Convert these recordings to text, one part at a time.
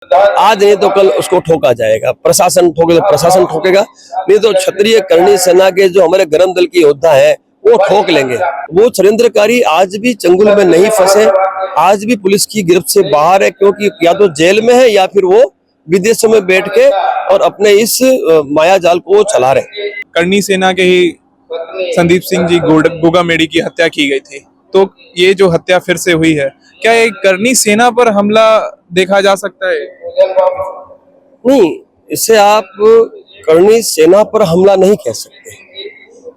आज नहीं तो कल उसको ठोका जाएगा। प्रशासन ठोके तो प्रशासन ठोकेगा, नहीं तो क्षत्रिय करणी सेना के जो हमारे गरम दल के योद्धा हैं वो ठोक लेंगे। वो षड्यंत्रकारी आज भी चंगुल में नहीं फंसे, आज भी पुलिस की गिरफ्त से बाहर है, क्योंकि या तो जेल में है या फिर वो विदेशों में बैठ के और अपने इस माया जाल को चला रहे। करणी सेना के ही संदीप सिंह जी गोगामेडी की हत्या की गई थी, तो ये जो हत्या फिर से हुई है, क्या एक करणी सेना पर हमला देखा जा सकता है? नहीं, इसे आप करणी सेना पर हमला नहीं कह सकते,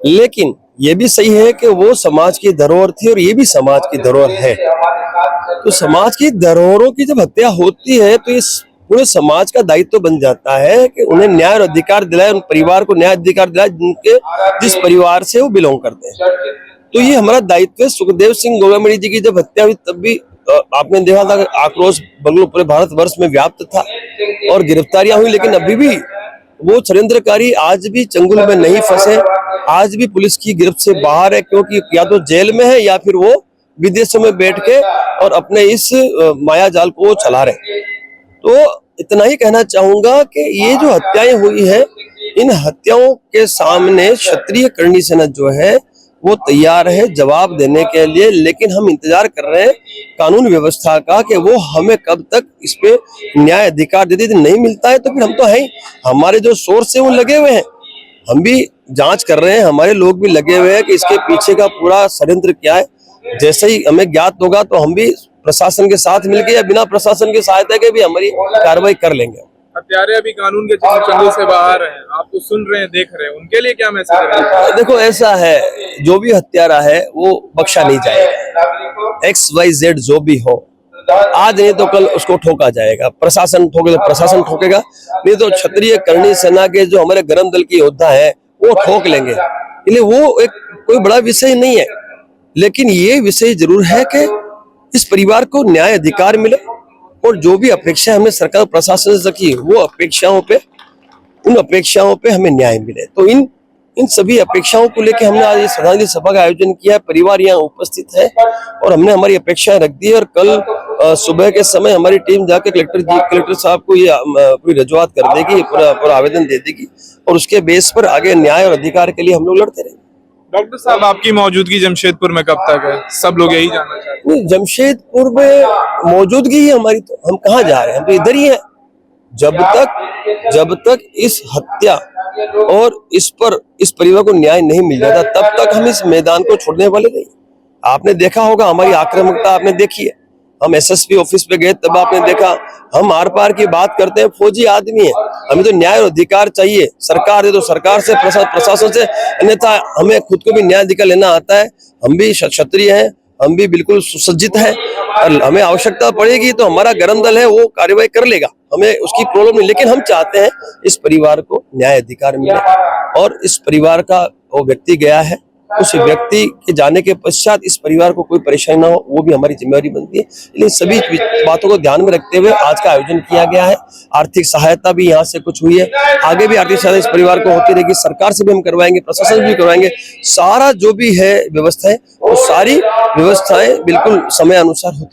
लेकिन ये भी सही है कि वो समाज की धरोहर थी और ये भी समाज की धरोहर है। तो समाज की धरोहरों की जब हत्या होती है तो इस पूरे समाज का दायित्व बन जाता है कि उन्हें न्याय और अधिकार दिलाए, उन परिवार को न्याय अधिकार दिलाए जिस परिवार से वो बिलोंग करते हैं। तो ये हमारा दायित्व है। सुखदेव सिंह गोगामेडी जी की जब हत्या हुई तब भी आपने देखा था कि आक्रोश बंगलो पूरे भारतवर्ष में व्याप्त था और गिरफ्तारियां हुई, लेकिन अभी भी वो षड्यंत्रकारी आज भी चंगुल में नहीं फंसे, आज भी पुलिस की गिरफ्त से बाहर है, क्योंकि या तो जेल में है या फिर वो विदेशों में बैठ के और अपने इस माया जाल को चला रहे। तो इतना ही कहना चाहूंगा कि ये जो हत्याएं हुई है, इन हत्याओं के सामने क्षत्रिय करणी सेना जो है वो तैयार है जवाब देने के लिए, लेकिन हम इंतजार कर रहे हैं कानून व्यवस्था का कि वो हमें कब तक इस पे न्याय अधिकार देती। यदि नहीं मिलता है तो फिर हम तो हैं ही, हमारे जो सोर्स है वो लगे हुए हैं, हम भी जांच कर रहे हैं, हमारे लोग भी लगे हुए हैं कि इसके पीछे का पूरा षड्यंत्र क्या है। जैसे ही हमें ज्ञात होगा तो हम भी प्रशासन के साथ मिलकर या बिना प्रशासन की सहायता के भी हमारी कार्रवाई कर लेंगे। हत्यारे अभी कानून के चंगुल से बाहर हैं, आप तो सुन रहे हैं, देख रहे हैं, उनके लिए क्या मैसेज है? देखो, ऐसा है, जो भी हत्यारा है वो बख्शा नहीं जाएगा। XYZ जो भी हो, आज नहीं तो कल उसको ठोका जाएगा। प्रशासन ठोके तो प्रशासन ठोकेगा, नहीं तो क्षत्रिय करणी सेना के जो हमारे गरम दल के योद्धा हैं वो ठोक लेंगे। इसलिए वो एक कोई बड़ा विषय नहीं है, लेकिन ये विषय जरूर है कि इस परिवार को न्याय अधिकार मिले और जो भी अपेक्षा हमने सरकार प्रशासन से रखी वो उन अपेक्षाओं पे हमें न्याय मिले। तो इन सभी अपेक्षाओं को लेकर हमने आज श्रद्धांजलि सभा का आयोजन किया। परिवार यहाँ उपस्थित है और हमने हमारी अपेक्षाएं रख दी और कल सुबह के समय हमारी टीम जाकर कलेक्टर साहब को ये पूरी रजूआत कर देगी, पूरा आवेदन दे देगी और उसके बेस पर आगे न्याय और अधिकार के लिए हम लोग लड़ते रहेंगे। डॉक्टर साहब, आपकी मौजूदगी जमशेदपुर में कब तक है? सब लोग यही जानना चाहते हैं। जमशेदपुर में मौजूदगी ही हमारी, तो हम कहाँ जा रहे हैं, हम तो इधर ही हैं। जब तक इस हत्या और इस परिवार को न्याय नहीं मिल जाता तब तक हम इस मैदान को छोड़ने वाले नहीं। आपने देखा होगा हमारी आक्रामकता, आपने देखी है। हम SSP ऑफिस पे गए तब आपने देखा, हम आर पार की बात करते हैं, फौजी आदमी है, हमें तो न्याय और अधिकार चाहिए। सरकार है तो सरकार से, प्रशासन से, अन्यथा हमें खुद को भी न्याय अधिकार लेना आता है। हम भी क्षत्रिय हैं, हम भी बिल्कुल सुसज्जित हैं और हमें आवश्यकता पड़ेगी तो हमारा गरम दल है वो कार्रवाई कर लेगा, हमें उसकी प्रॉब्लम नहीं। लेकिन हम चाहते हैं इस परिवार को न्याय अधिकार मिले और इस परिवार का वो व्यक्ति गया है, उस व्यक्ति के जाने के पश्चात इस परिवार को कोई परेशानी ना हो, वो भी हमारी जिम्मेवारी बनती है। इसलिए सभी बातों को ध्यान में रखते हुए आज का आयोजन किया गया है। आर्थिक सहायता भी यहाँ से कुछ हुई है, आगे भी आर्थिक सहायता इस परिवार को होती रहेगी। सरकार से भी हम करवाएंगे, प्रशासन से भी करवाएंगे। सारा जो भी है व्यवस्थाएं, वो सारी व्यवस्थाएं बिल्कुल समय अनुसार होती